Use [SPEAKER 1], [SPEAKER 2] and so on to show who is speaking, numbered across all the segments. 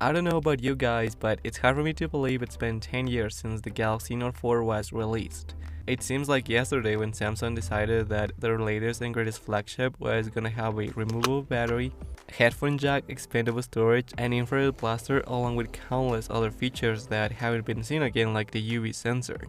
[SPEAKER 1] I don't know about you guys, but it's hard for me to believe it's been 10 years since the Galaxy Note 4 was released. It seems like yesterday when Samsung decided that their latest and greatest flagship was gonna have a removable battery, headphone jack, expandable storage, and infrared blaster along with countless other features that haven't been seen again like the UV sensor.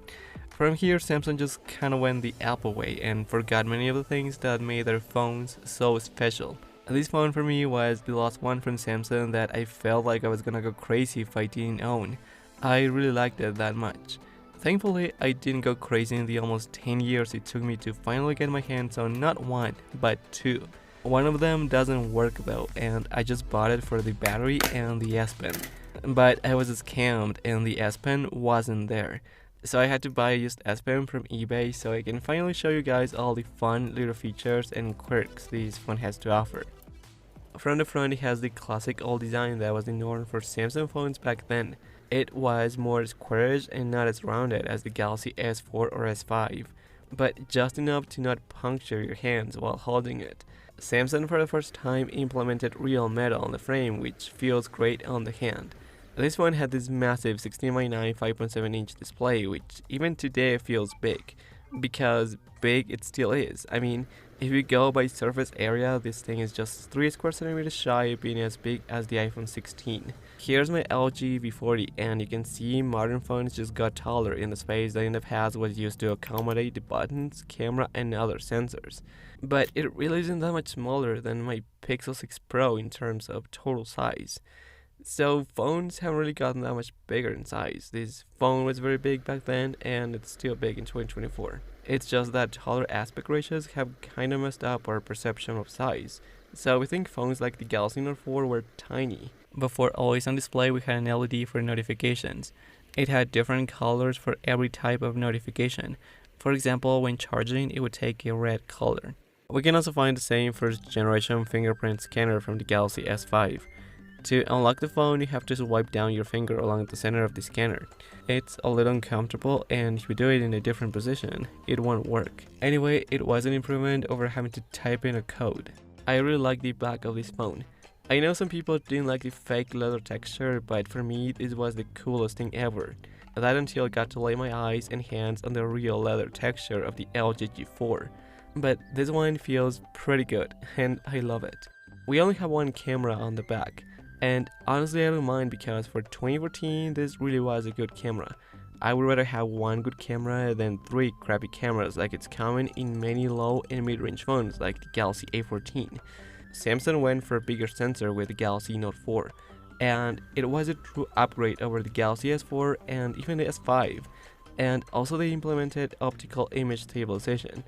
[SPEAKER 1] From here, Samsung just kinda went the Apple way and forgot many of the things that made their phones so special. This phone for me was the last one from Samsung that I felt like I was gonna go crazy if I didn't own. I really liked it that much. Thankfully, I didn't go crazy in the almost 10 years it took me to finally get my hands on not one, but two. One of them doesn't work though, and I just bought it for the battery and the S Pen. But I was scammed and the S Pen wasn't there. So I had to buy a used S Pen from eBay so I can finally show you guys all the fun little features and quirks this phone has to offer. From the front, it has the classic old design that was the norm for Samsung phones back then. It was more squarish and not as rounded as the Galaxy S4 or S5, but just enough to not puncture your hands while holding it. Samsung for the first time implemented real metal on the frame, which feels great on the hand. This one had this massive 16:9 5.7-inch display, which even today feels big, because big it still is. I mean, if you go by surface area, this thing is just 3 square centimeters shy of being as big as the iPhone 16. Here's my LG V40, and you can see modern phones just got taller in the space that in the past was used to accommodate the buttons, camera, and other sensors. But it really isn't that much smaller than my Pixel 6 Pro in terms of total size. So phones haven't really gotten that much bigger in size. This phone was very big back then and it's still big in 2024. It's just that taller aspect ratios have kinda messed up our perception of size. So we think phones like the Galaxy Note 4 were tiny. Before always on display we had an LED for notifications. It had different colors for every type of notification. For example, when charging it would take a red color. We can also find the same first generation fingerprint scanner from the Galaxy S5. To unlock the phone, you have to swipe down your finger along the center of the scanner. It's a little uncomfortable, and if you do it in a different position, it won't work. Anyway, it was an improvement over having to type in a code. I really like the back of this phone. I know some people didn't like the fake leather texture, but for me, this was the coolest thing ever. That until I got to lay my eyes and hands on the real leather texture of the LG G4. But this one feels pretty good, and I love it. We only have one camera on the back. And honestly, I don't mind because for 2014, this really was a good camera. I would rather have one good camera than 3 crappy cameras like it's common in many low and mid-range phones like the Galaxy A14. Samsung went for a bigger sensor with the Galaxy Note 4, and it was a true upgrade over the Galaxy S4 and even the S5. And also they implemented optical image stabilization.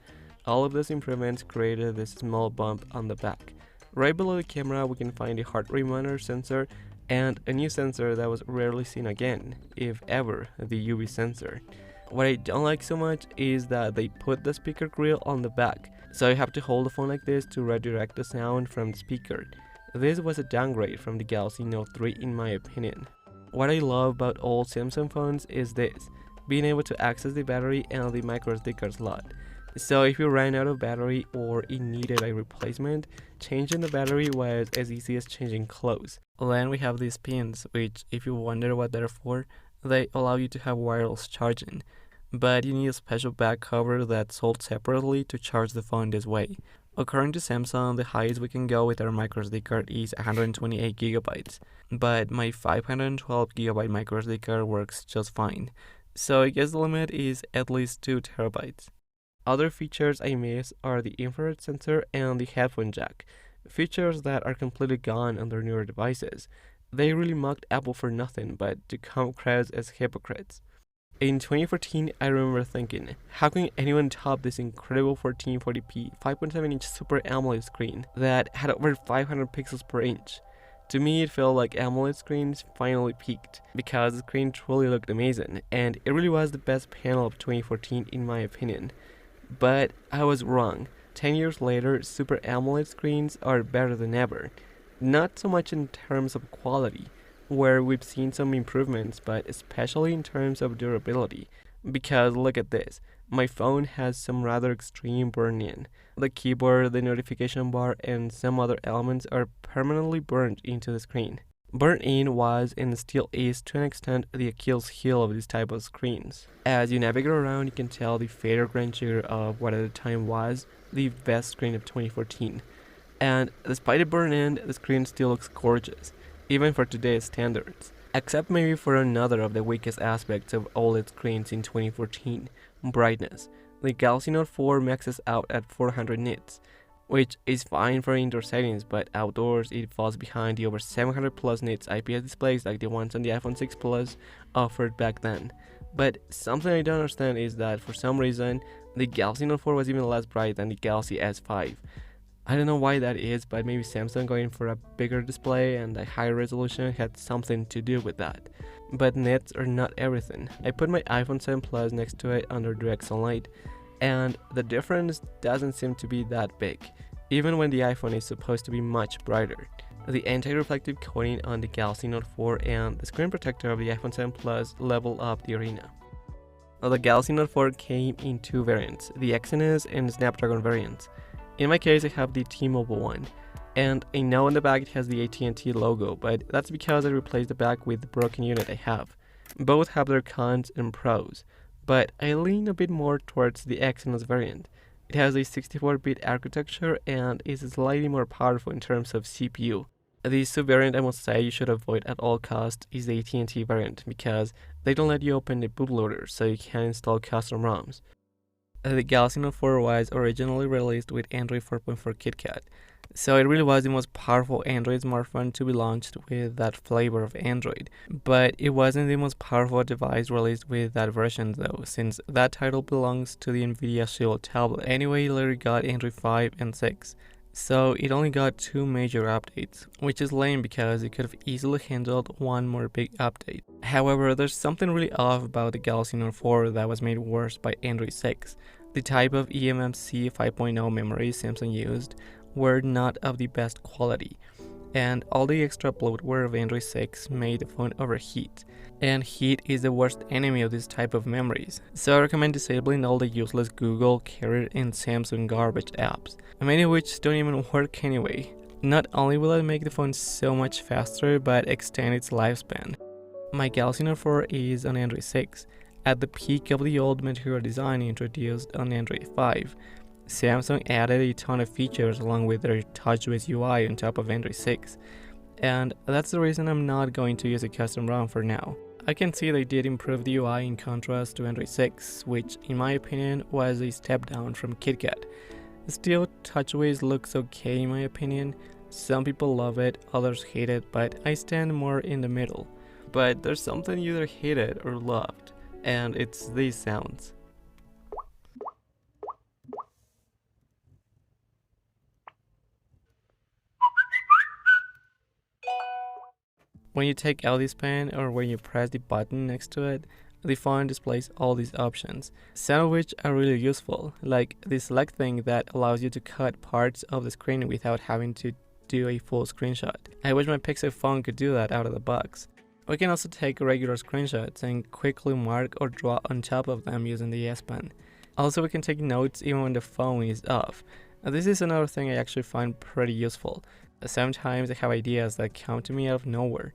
[SPEAKER 1] All of those improvements created this small bump on the back. Right below the camera we can find a heart rate monitor sensor and a new sensor that was rarely seen again, if ever, the UV sensor. What I don't like so much is that they put the speaker grill on the back, so you have to hold the phone like this to redirect the sound from the speaker. This was a downgrade from the Galaxy Note 3 in my opinion. What I love about old Samsung phones is this, being able to access the battery and the micro SD card slot. So if you ran out of battery or it needed a replacement, changing the battery was as easy as changing clothes. Then we have these pins, which if you wonder what they're for, they allow you to have wireless charging. But you need a special back cover that's sold separately to charge the phone this way. According to Samsung, the highest we can go with our microSD card is 128 gigabytes, but my 512 gigabyte microSD card works just fine. So I guess the limit is at least 2 terabytes. Other features I miss are the infrared sensor and the headphone jack, features that are completely gone on their newer devices. They really mocked Apple for nothing but to come across as hypocrites. In 2014, I remember thinking, how can anyone top this incredible 1440p 5.7-inch Super AMOLED screen that had over 500 pixels per inch? To me, it felt like AMOLED screens finally peaked, because the screen truly looked amazing, and it really was the best panel of 2014 in my opinion. But I was wrong. 10 years later, Super AMOLED screens are better than ever. Not so much in terms of quality, where we've seen some improvements, but especially in terms of durability. Because look at this, my phone has some rather extreme burn-in. The keyboard, the notification bar, and some other elements are permanently burned into the screen. Burn-in was and still is to an extent the Achilles heel of this type of screens. As you navigate around, you can tell the fader grandeur of what at the time was the best screen of 2014. And despite the burn-in, the screen still looks gorgeous, even for today's standards. Except maybe for another of the weakest aspects of OLED screens in 2014, brightness. The Galaxy Note 4 maxes out at 400 nits, which is fine for indoor settings, but outdoors it falls behind the over 700 plus nits IPS displays like the ones on the iPhone 6 Plus offered back then. But something I don't understand is that for some reason, the Galaxy Note 4 was even less bright than the Galaxy S5. I don't know why that is, but maybe Samsung going for a bigger display and a higher resolution had something to do with that. But nits are not everything. I put my iPhone 7 Plus next to it under direct sunlight, and the difference doesn't seem to be that big, even when the iPhone is supposed to be much brighter. The anti-reflective coating on the Galaxy Note 4 and the screen protector of the iPhone 7 Plus level up the arena. Now, the Galaxy Note 4 came in two variants, the Exynos and Snapdragon variants. In my case, I have the T-Mobile one, and I know on the back it has the AT&T logo, but that's because I replaced the back with the broken unit I have. Both have their cons and pros, but I lean a bit more towards the Exynos variant. It has a 64-bit architecture and is slightly more powerful in terms of CPU. The sub-variant I must say you should avoid at all costs is the AT&T variant because they don't let you open the bootloader so you can install custom ROMs. The Galaxy Note 4 was originally released with Android 4.4 KitKat, so it really was the most powerful Android smartphone to be launched with that flavor of Android. But it wasn't the most powerful device released with that version though, since that title belongs to the Nvidia Shield tablet. Anyway, it later got Android 5 and 6. So it only got 2 major updates, which is lame because it could have easily handled one more big update. However, there's something really off about the Galaxy Note 4 that was made worse by Android 6. The type of eMMC 5.0 memory Samsung used were not of the best quality, and all the extra bloatware of Android 6 made the phone overheat. And heat is the worst enemy of this type of memories, so I recommend disabling all the useless Google, Carrot, and Samsung garbage apps, many of which don't even work anyway. Not only will it make the phone so much faster, but extend its lifespan. My Galaxy Note 4 is on Android 6, at the peak of the old material design introduced on Android 5. Samsung added a ton of features along with their TouchWiz UI on top of Android 6, and that's the reason I'm not going to use a custom ROM for now. I can see they did improve the UI in contrast to Android 6, which in my opinion was a step down from KitKat. Still, TouchWiz looks okay in my opinion. Some people love it, others hate it, but I stand more in the middle. But there's something you either hated or loved, and it's these sounds. When you take out this pen or when you press the button next to it, the phone displays all these options, some of which are really useful, like the select thing that allows you to cut parts of the screen without having to do a full screenshot. I wish my Pixel phone could do that out of the box. We can also take regular screenshots and quickly mark or draw on top of them using the S Pen. Also, we can take notes even when the phone is off. Now, this is another thing I actually find pretty useful. Sometimes I have ideas that come to me out of nowhere,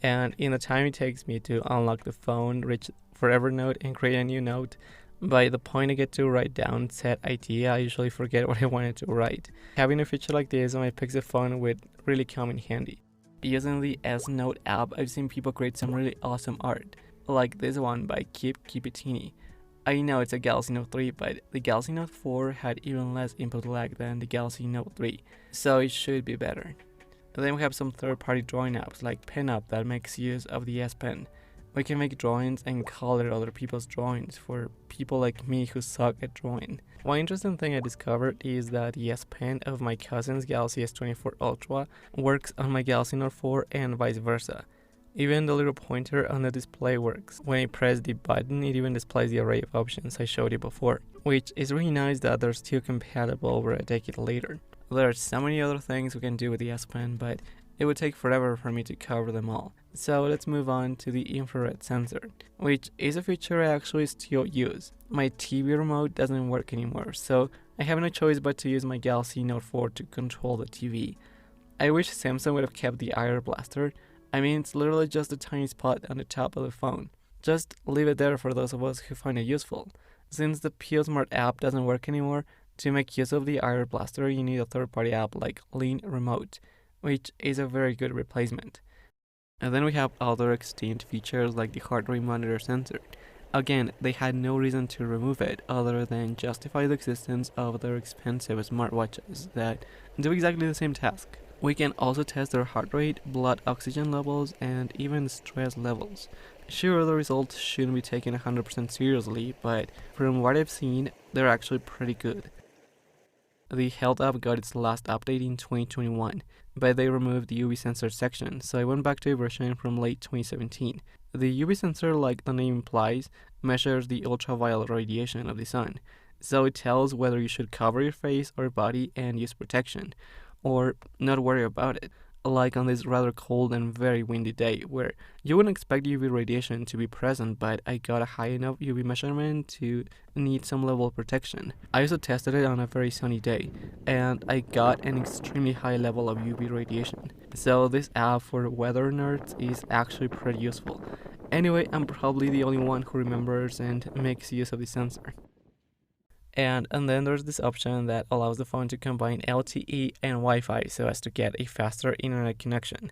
[SPEAKER 1] and in the time it takes me to unlock the phone, reach for Evernote and create a new note, by the point I get to write down said idea, I usually forget what I wanted to write. Having a feature like this on my Pixel phone would really come in handy. Using the S Note app, I've seen people create some really awesome art, like this one by Kip Kipitini. I know it's a Galaxy Note 3, but the Galaxy Note 4 had even less input lag than the Galaxy Note 3, so it should be better. Then we have some third-party drawing apps like PenUp that makes use of the S Pen. We can make drawings and color other people's drawings for people like me who suck at drawing. One interesting thing I discovered is that the S Pen of my cousin's Galaxy S24 Ultra works on my Galaxy Note 4 and vice versa. Even the little pointer on the display works. When I press the button, it even displays the array of options I showed you before, which is really nice that they're still compatible over a decade later. There are so many other things we can do with the S Pen, but it would take forever for me to cover them all. So let's move on to the infrared sensor, which is a feature I actually still use. My TV remote doesn't work anymore, so I have no choice but to use my Galaxy Note 4 to control the TV. I wish Samsung would have kept the IR blaster, I mean, it's literally just a tiny spot on the top of the phone. Just leave it there for those of us who find it useful. Since the PioSmart app doesn't work anymore, to make use of the Air Blaster, you need a third-party app like Lean Remote, which is a very good replacement. And then we have other extinct features like the heart rate monitor sensor. Again, they had no reason to remove it other than justify the existence of their expensive smartwatches that do exactly the same task. We can also test their heart rate, blood oxygen levels, and even stress levels. Sure, the results shouldn't be taken 100% seriously, but from what I've seen, they're actually pretty good. The Health app got its last update in 2021, but they removed the UV sensor section, so I went back to a version from late 2017. The UV sensor, like the name implies, measures the ultraviolet radiation of the sun, so it tells whether you should cover your face or body and use protection, or not worry about it, like on this rather cold and very windy day where you wouldn't expect UV radiation to be present, but I got a high enough UV measurement to need some level of protection. I also tested it on a very sunny day, and I got an extremely high level of UV radiation. So this app for weather nerds is actually pretty useful. Anyway, I'm probably the only one who remembers and makes use of the sensor. And then there's this option that allows the phone to combine LTE and Wi-Fi so as to get a faster internet connection.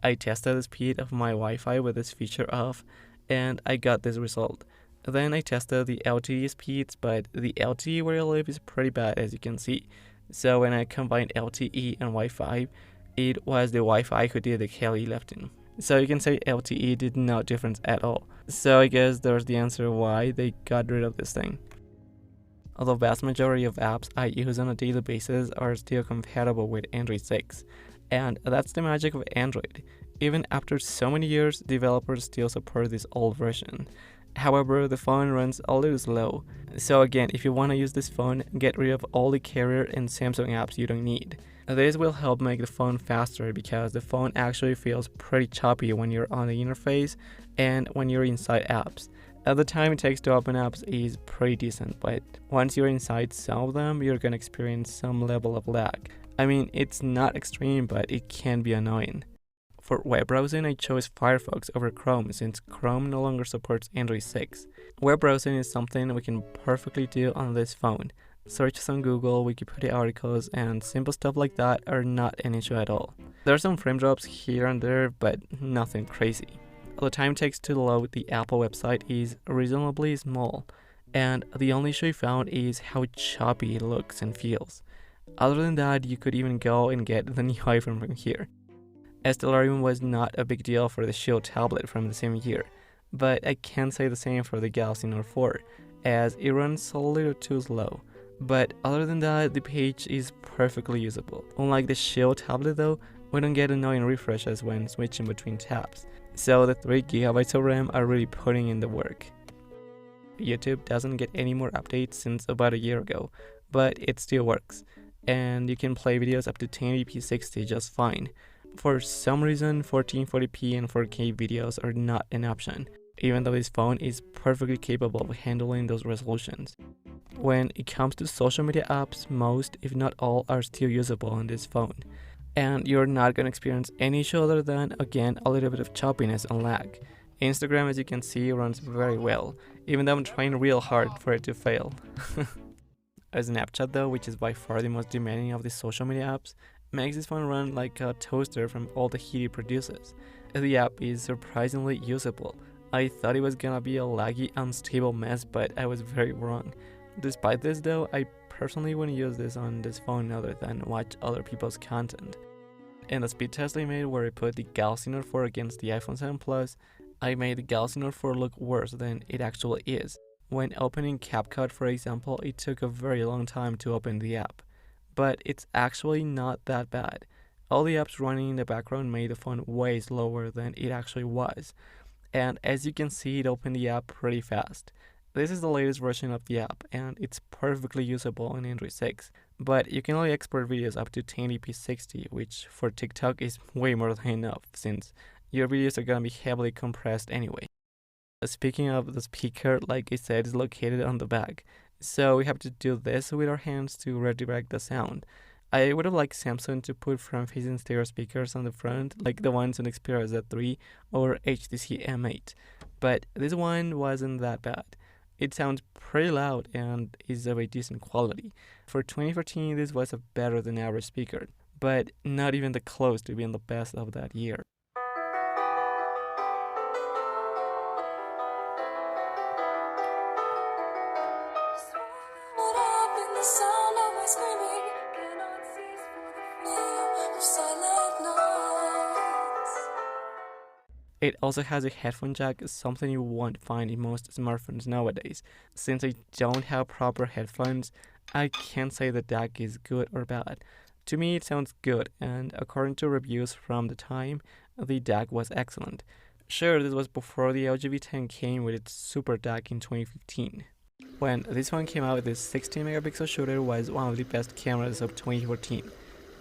[SPEAKER 1] I tested the speed of my Wi-Fi with this feature off, and I got this result. Then I tested the LTE speeds, but the LTE where I live is pretty bad, as you can see. So when I combined LTE and Wi-Fi, it was the Wi-Fi who did the heavy lifting. So you can say LTE did no difference at all. So I guess there's the answer why they got rid of this thing. Although vast majority of apps I use on a daily basis are still compatible with Android 6. And that's the magic of Android. Even after so many years, developers still support this old version. However, the phone runs a little slow. So again, if you want to use this phone, get rid of all the carrier and Samsung apps you don't need. This will help make the phone faster because the phone actually feels pretty choppy when you're on the interface and when you're inside apps. The time it takes to open apps is pretty decent, but once you're inside some of them, you're gonna experience some level of lag. I mean, it's not extreme, but it can be annoying. For web browsing, I chose Firefox over Chrome since Chrome no longer supports Android 6. Web browsing is something we can perfectly do on this phone. Searches on Google, Wikipedia articles, and simple stuff like that are not an issue at all. There are some frame drops here and there, but nothing crazy. The time it takes to load the Apple website is reasonably small, and the only issue I found is how choppy it looks and feels. Other than that, you could even go and get the new iPhone from here. Stellarium was not a big deal for the Shield tablet from the same year, but I can't say the same for the Galaxy Note 4, as it runs a little too slow. But other than that, the page is perfectly usable. Unlike the Shield tablet though, we don't get annoying refreshes when switching between tabs. So the 3GB of RAM are really putting in the work. YouTube doesn't get any more updates since about a year ago, but it still works, and you can play videos up to 1080p 60 just fine. For some reason, 1440p and 4K videos are not an option, even though this phone is perfectly capable of handling those resolutions. When it comes to social media apps, most, if not all, are still usable on this phone. And you're not going to experience any issue other than, again, a little bit of choppiness and lag. Instagram, as you can see, runs very well, even though I'm trying real hard for it to fail. Snapchat though, which is by far the most demanding of the social media apps, makes this phone run like a toaster from all the heat it produces. The app is surprisingly usable. I thought it was gonna be a laggy, unstable mess, but I was very wrong. Despite this though, I personally wouldn't use this on this phone other than watch other people's content. In the speed test I made where I put the Galaxy Note 4 against the iPhone 7 Plus, I made the Galaxy Note 4 look worse than it actually is. When opening CapCut, for example, it took a very long time to open the app. But it's actually not that bad. All the apps running in the background made the phone way slower than it actually was. And as you can see, it opened the app pretty fast. This is the latest version of the app, and it's perfectly usable on Android 6. But you can only export videos up to 1080p 60, which for TikTok is way more than enough, since your videos are gonna be heavily compressed anyway. Speaking of the speaker, like I said, is located on the back. So we have to do this with our hands to redirect the sound. I would have liked Samsung to put front-facing stereo speakers on the front, like the ones on Xperia Z3 or HTC M8, but this one wasn't that bad. It sounds pretty loud and is of a decent quality. For 2014, this was a better than average speaker, but not even the close to being the best of that year. It also has a headphone jack, something you won't find in most smartphones nowadays. Since I don't have proper headphones, I can't say the jack is good or bad. To me, it sounds good, and according to reviews from the time, the DAC was excellent. Sure, this was before the LG V10 came with its Super DAC in 2015. When this one came out, this 16 megapixel shooter was one of the best cameras of 2014.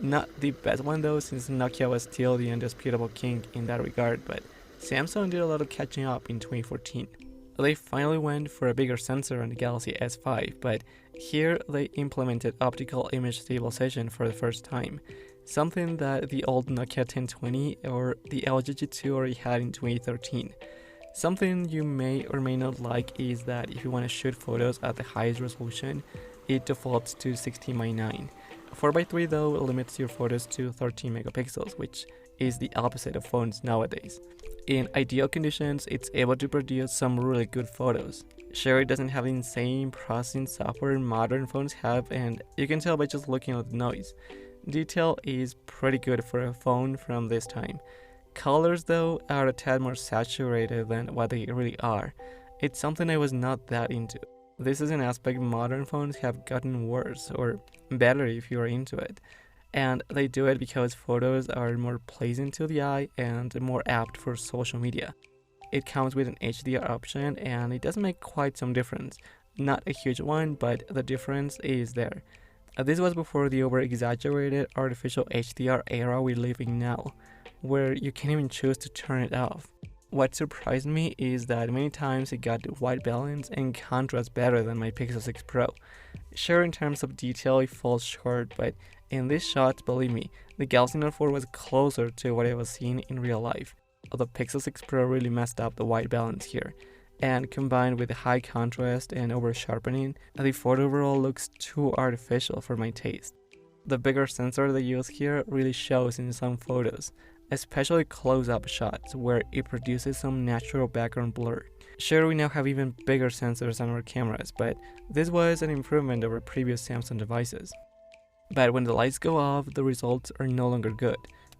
[SPEAKER 1] Not the best one though, since Nokia was still the indisputable king in that regard, but Samsung did a lot of catching up in 2014. They finally went for a bigger sensor on the Galaxy S5, but here they implemented optical image stabilization for the first time, something that the old Nokia 1020 or the LG G2 already had in 2013. Something you may or may not like is that if you want to shoot photos at the highest resolution, it defaults to 16:9. 4:3 though limits your photos to 13 megapixels, which is the opposite of phones nowadays. In ideal conditions, it's able to produce some really good photos. Sure, it doesn't have the insane processing software modern phones have, and you can tell by just looking at the noise. Detail is pretty good for a phone from this time. Colors though are a tad more saturated than what they really are. It's something I was not that into. This is an aspect modern phones have gotten worse, or better if you are into it. And they do it because photos are more pleasing to the eye and more apt for social media. It comes with an HDR option and it does make quite some difference. Not a huge one, but the difference is there. This was before the over-exaggerated artificial HDR era we live in now, where you can't even choose to turn it off. What surprised me is that many times it got white balance and contrast better than my Pixel 6 Pro. Sure, in terms of detail it falls short, but in this shot, believe me, the Galaxy Note 4 was closer to what I was seeing in real life. The Pixel 6 Pro really messed up the white balance here, and combined with the high contrast and over sharpening, the photo overall looks too artificial for my taste. The bigger sensor they use here really shows in some photos, especially close-up shots where it produces some natural background blur. Sure, we now have even bigger sensors on our cameras, but this was an improvement over previous Samsung devices. But when the lights go off, the results are no longer good,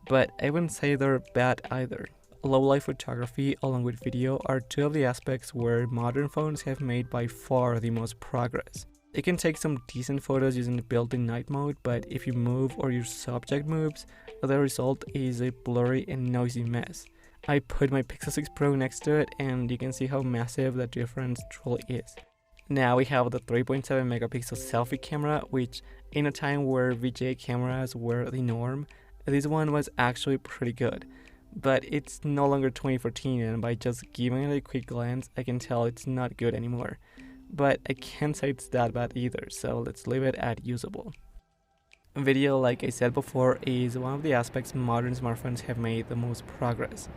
[SPEAKER 1] but I wouldn't say they're bad either. Low-light photography along with video are two of the aspects where modern phones have made by far the most progress. It can take some decent photos using the built-in night mode, but if you move or your subject moves, the result is a blurry and noisy mess. I put my Pixel 6 Pro next to it and you can see how massive the difference truly is. Now we have the 3.7 megapixel selfie camera, which in a time where VGA cameras were the norm, this one was actually pretty good. But it's no longer 2014 and by just giving it a quick glance, I can tell it's not good anymore. But I can't say it's that bad either, so let's leave it at usable. Video, like I said before, is one of the aspects modern smartphones have made the most progress.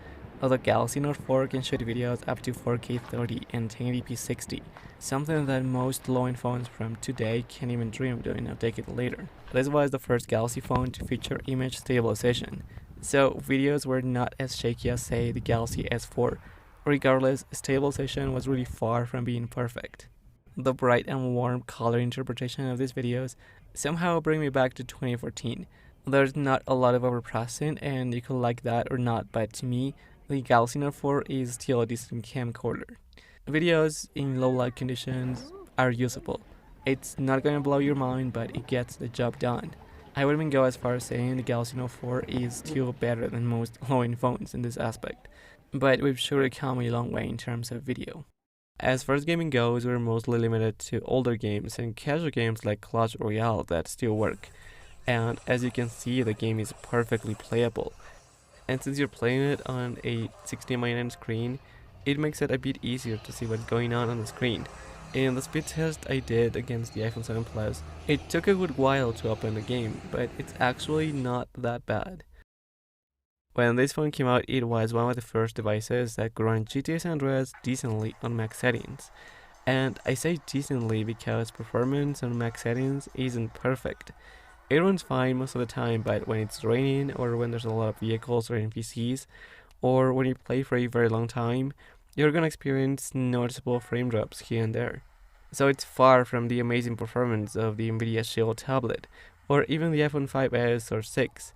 [SPEAKER 1] The Galaxy Note 4 can shoot videos up to 4K 30 and 1080p 60, something that most low-end phones from today can't even dream of doing a decade later. This was the first Galaxy phone to feature image stabilization, so videos were not as shaky as, say, the Galaxy S4. Regardless, stabilization was really far from being perfect. The bright and warm color interpretation of these videos somehow bring me back to 2014. There's not a lot of overprocessing and you can like that or not, but to me, the Galaxy Note 4 is still a decent camcorder. Videos in low light conditions are usable. It's not gonna blow your mind, but it gets the job done. I would even go as far as saying the Galaxy Note 4 is still better than most low-end phones in this aspect, but we've surely come a long way in terms of video. As far as gaming goes, we're mostly limited to older games and casual games like Clash Royale that still work. And as you can see, the game is perfectly playable. And since you're playing it on a 16:9 screen, it makes it a bit easier to see what's going on the screen. In the speed test I did against the iPhone 7 Plus, it took a good while to open the game, but it's actually not that bad. When this phone came out, it was one of the first devices that could run GTA San Andreas decently on max settings. And I say decently because performance on max settings isn't perfect. It runs fine most of the time, but when it's raining, or when there's a lot of vehicles or NPCs, or when you play for a very long time, you're gonna experience noticeable frame drops here and there. So it's far from the amazing performance of the Nvidia Shield tablet, or even the iPhone 5s or 6,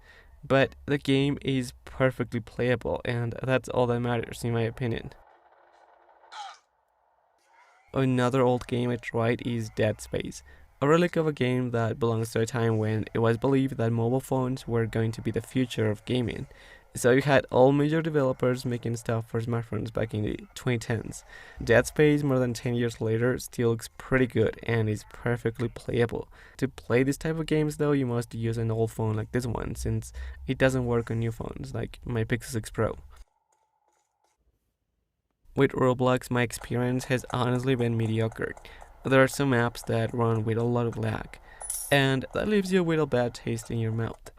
[SPEAKER 1] but the game is perfectly playable, and that's all that matters in my opinion. Another old game I tried is Dead Space, a relic of a game that belongs to a time when it was believed that mobile phones were going to be the future of gaming. So you had all major developers making stuff for smartphones back in the 2010s. Dead Space, more than 10 years later, still looks pretty good and is perfectly playable. To play this type of games though, you must use an old phone like this one, since it doesn't work on new phones like my Pixel 6 Pro. With Roblox, my experience has honestly been mediocre. There are some maps that run with a lot of lag, and that leaves you with a bad taste in your mouth.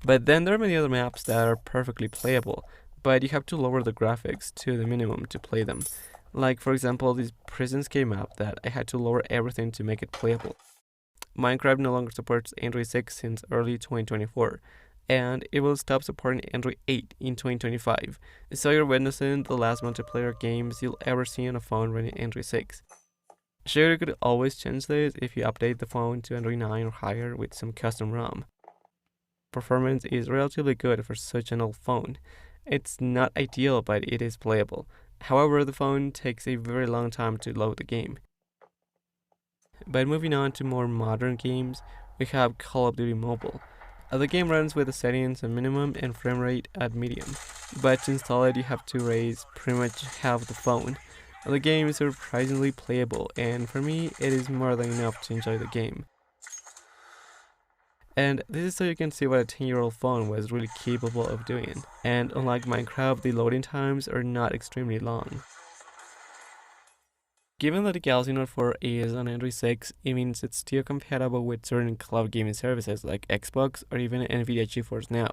[SPEAKER 1] But then there are many other maps that are perfectly playable, but you have to lower the graphics to the minimum to play them. Like for example this Prisonscape map that I had to lower everything to make it playable. Minecraft no longer supports Android 6 since early 2024, and it will stop supporting Android 8 in 2025, so you're witnessing the last multiplayer games you'll ever see on a phone running Android 6. Sure, you could always change this if you update the phone to Android 9 or higher with some custom ROM. Performance is relatively good for such an old phone. It's not ideal, but it is playable. However, the phone takes a very long time to load the game. But moving on to more modern games, we have Call of Duty Mobile. The game runs with the settings on minimum and frame rate at medium, but to install it you have to raise pretty much half the phone. The game is surprisingly playable, and for me it is more than enough to enjoy the game. And this is so you can see what a 10-year-old phone was really capable of doing. And unlike Minecraft, the loading times are not extremely long. Given that the Galaxy Note 4 is on Android 6, it means it's still compatible with certain cloud gaming services like Xbox or even Nvidia GeForce Now.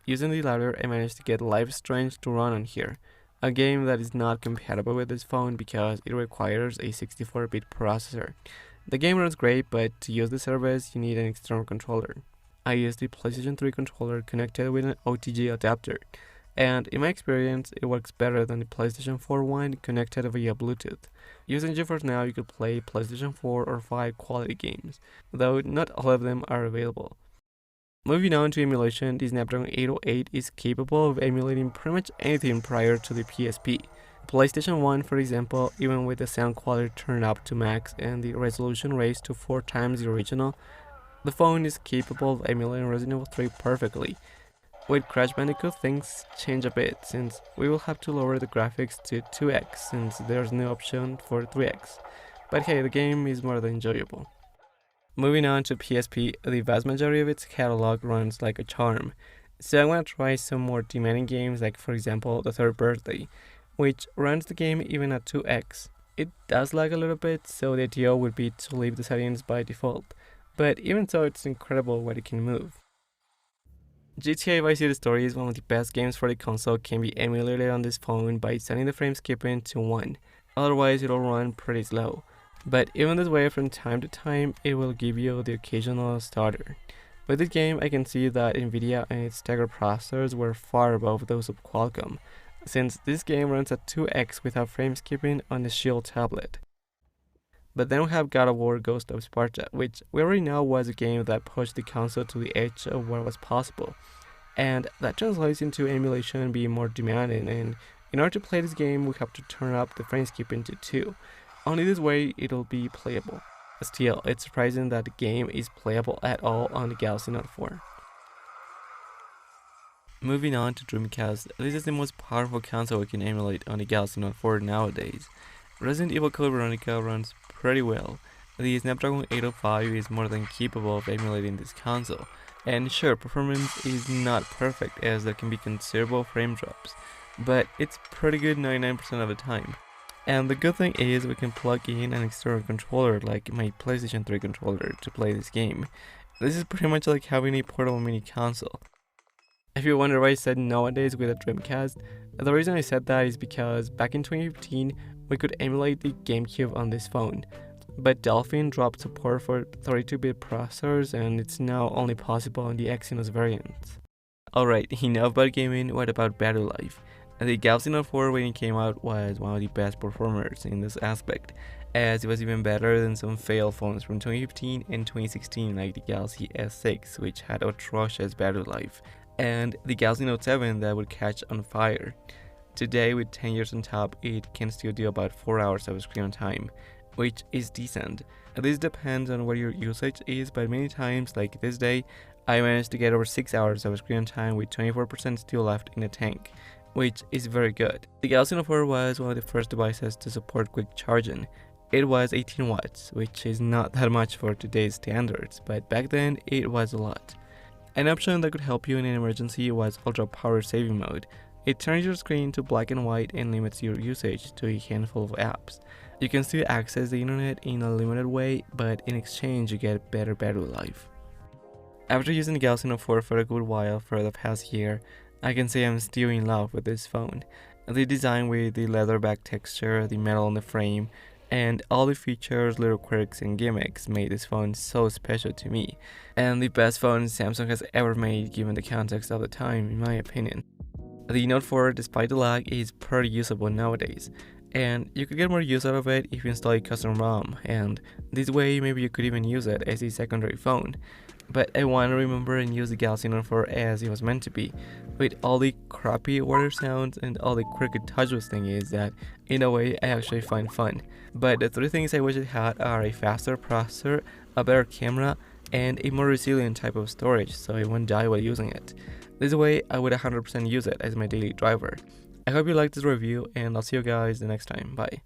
[SPEAKER 1] Using the latter, I managed to get Life is Strange to run on here, a game that is not compatible with this phone because it requires a 64-bit processor. The game runs great, but to use the service you need an external controller. I used the PlayStation 3 controller connected with an OTG adapter, and in my experience it works better than the PlayStation 4 one connected via Bluetooth. Using GeForce Now you could play PlayStation 4 or 5 quality games, though not all of them are available. Moving on to emulation, the Snapdragon 808 is capable of emulating pretty much anything prior to the PSP. PlayStation 1, for example, even with the sound quality turned up to max and the resolution raised to 4 times the original, the phone is capable of emulating Resident Evil 3 perfectly. With Crash Bandicoot, things change a bit, since we will have to lower the graphics to 2x since there's no option for 3x. But hey, the game is more than enjoyable. Moving on to PSP, the vast majority of its catalog runs like a charm. So I'm gonna try some more demanding games like for example The Third Birthday, which runs the game even at 2x. It does lag a little bit, so the ideal would be to leave the settings by default, but even so it's incredible what it can move. GTA Vice City Stories, one of the best games for the console, can be emulated on this phone by setting the frame skipping to 1, otherwise it'll run pretty slow. But even this way, from time to time, it will give you the occasional stutter. With this game, I can see that Nvidia and its Tegra processors were far above those of Qualcomm, since this game runs at 2x without frame skipping on the Shield tablet. But then we have God of War Ghost of Sparta, which we already know was a game that pushed the console to the edge of what was possible. And that translates into emulation being more demanding, and in order to play this game we have to turn up the frame skipping to 2. Only this way it'll be playable. Still, it's surprising that the game is playable at all on the Galaxy Note 4. Moving on to Dreamcast, this is the most powerful console we can emulate on the Galaxy Note 4 nowadays. Resident Evil Code Veronica runs pretty well. The Snapdragon 805 is more than capable of emulating this console, and sure, performance is not perfect as there can be considerable frame drops, but it's pretty good 99% of the time. And the good thing is we can plug in an external controller like my PlayStation 3 controller to play this game. This is pretty much like having a portable mini console. If you wonder why I said nowadays with a Dreamcast, the reason I said that is because back in 2015 we could emulate the GameCube on this phone, but Dolphin dropped support for 32-bit processors and it's now only possible on the Exynos variant. Alright, enough about gaming, what about battery life? The Galaxy Note 4 when it came out was one of the best performers in this aspect, as it was even better than some failed phones from 2015 and 2016 like the Galaxy S6, which had atrocious battery life, and the Galaxy Note 7 that would catch on fire. Today, with 10 years on top, it can still do about 4 hours of screen time, which is decent. This depends on what your usage is, but many times, like this day, I managed to get over 6 hours of screen time with 24% still left in the tank, which is very good. The Galaxy Note 4 was one of the first devices to support quick charging. It was 18 watts, which is not that much for today's standards, but back then it was a lot. An option that could help you in an emergency was Ultra Power Saving Mode. It turns your screen to black and white and limits your usage to a handful of apps. You can still access the internet in a limited way, but in exchange you get better battery life. After using the Galaxy Note 4 for a good while for the past year, I can say I'm still in love with this phone. The design with the leather back texture, the metal on the frame, and all the features, little quirks and gimmicks made this phone so special to me, and the best phone Samsung has ever made given the context of the time in my opinion. The Note 4, despite the lag, is pretty usable nowadays, and you could get more use out of it if you install a custom ROM, and this way maybe you could even use it as a secondary phone. But I want to remember and use the Galaxy Note 4 as it was meant to be, with all the crappy water sounds and all the quirky touchless thing is that, in a way, I actually find fun. But the 3 things I wish it had are a faster processor, a better camera, and a more resilient type of storage so it won't die while using it. This way, I would 100% use it as my daily driver. I hope you liked this review and I'll see you guys the next time. Bye.